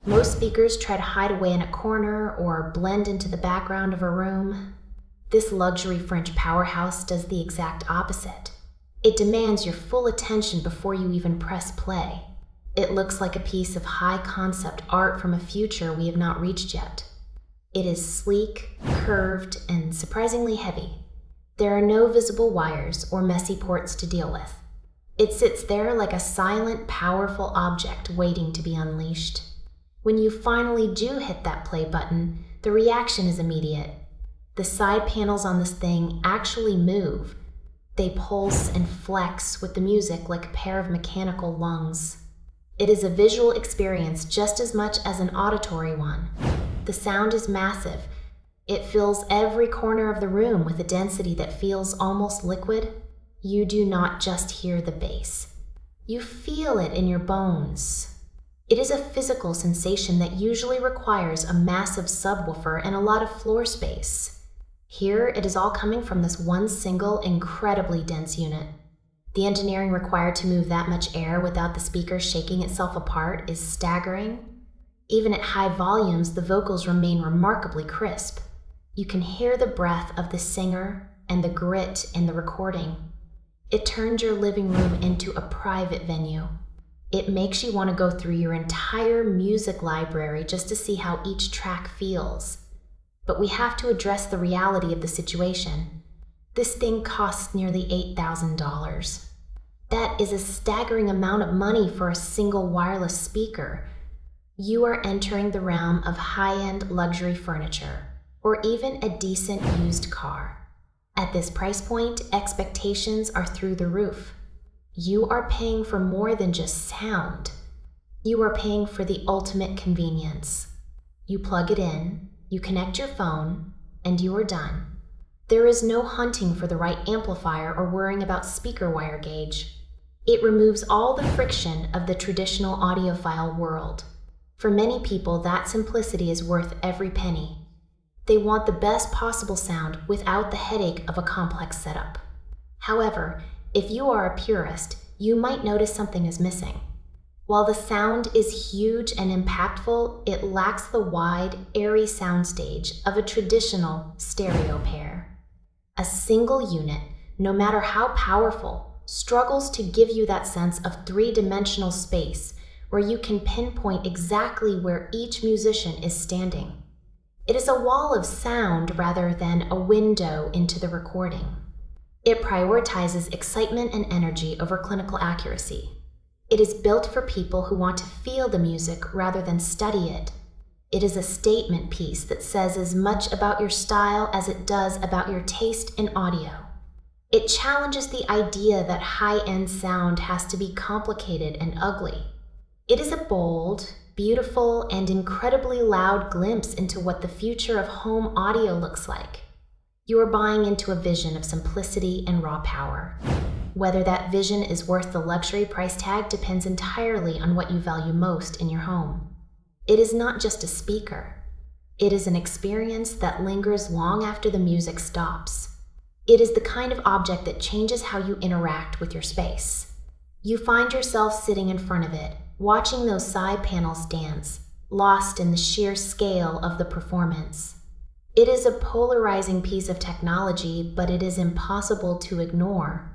Most speakers try to hide away in a corner or blend into the background of a room. This luxury French powerhouse does the exact opposite. It demands your full attention before you even press play. It looks like a piece of high-concept art from a future we have not reached yet. It is sleek, curved, and surprisingly heavy. There are no visible wires or messy ports to deal with. It sits there like a silent, powerful object waiting to be unleashed. When you finally do hit that play button, the reaction is immediate. The side panels on this thing actually move. They pulse and flex with the music like a pair of mechanical lungs. It is a visual experience just as much as an auditory one. The sound is massive. It fills every corner of the room with a density that feels almost liquid. You do not just hear the bass. You feel it in your bones. It is a physical sensation that usually requires a massive subwoofer and a lot of floor space. Here, it is all coming from this one single, incredibly dense unit. The engineering required to move that much air without the speaker shaking itself apart is staggering. Even at high volumes, the vocals remain remarkably crisp. You can hear the breath of the singer and the grit in the recording. It turns your living room into a private venue. It makes you want to go through your entire music library just to see how each track feels. But we have to address the reality of the situation. This thing costs nearly $8,000. That is a staggering amount of money for a single wireless speaker. You are entering the realm of high-end luxury furniture, or even a decent used car. At this price point, expectations are through the roof. You are paying for more than just sound. You are paying for the ultimate convenience. You plug it in, you connect your phone, and you are done. There is no hunting for the right amplifier or worrying about speaker wire gauge. It removes all the friction of the traditional audiophile world. For many people, that simplicity is worth every penny. They want the best possible sound without the headache of a complex setup. However, if you are a purist, you might notice something is missing. While the sound is huge and impactful, it lacks the wide, airy soundstage of a traditional stereo pair. A single unit, no matter how powerful, struggles to give you that sense of three-dimensional space where you can pinpoint exactly where each musician is standing. It is a wall of sound rather than a window into the recording. It prioritizes excitement and energy over clinical accuracy. It is built for people who want to feel the music rather than study it. It is a statement piece that says as much about your style as it does about your taste in audio. It challenges the idea that high-end sound has to be complicated and ugly. It is a bold, beautiful, and incredibly loud glimpse into what the future of home audio looks like. You are buying into a vision of simplicity and raw power. Whether that vision is worth the luxury price tag depends entirely on what you value most in your home. It is not just a speaker. It is an experience that lingers long after the music stops. It is the kind of object that changes how you interact with your space. You find yourself sitting in front of it, watching those side panels dance, lost in the sheer scale of the performance. It is a polarizing piece of technology, but it is impossible to ignore.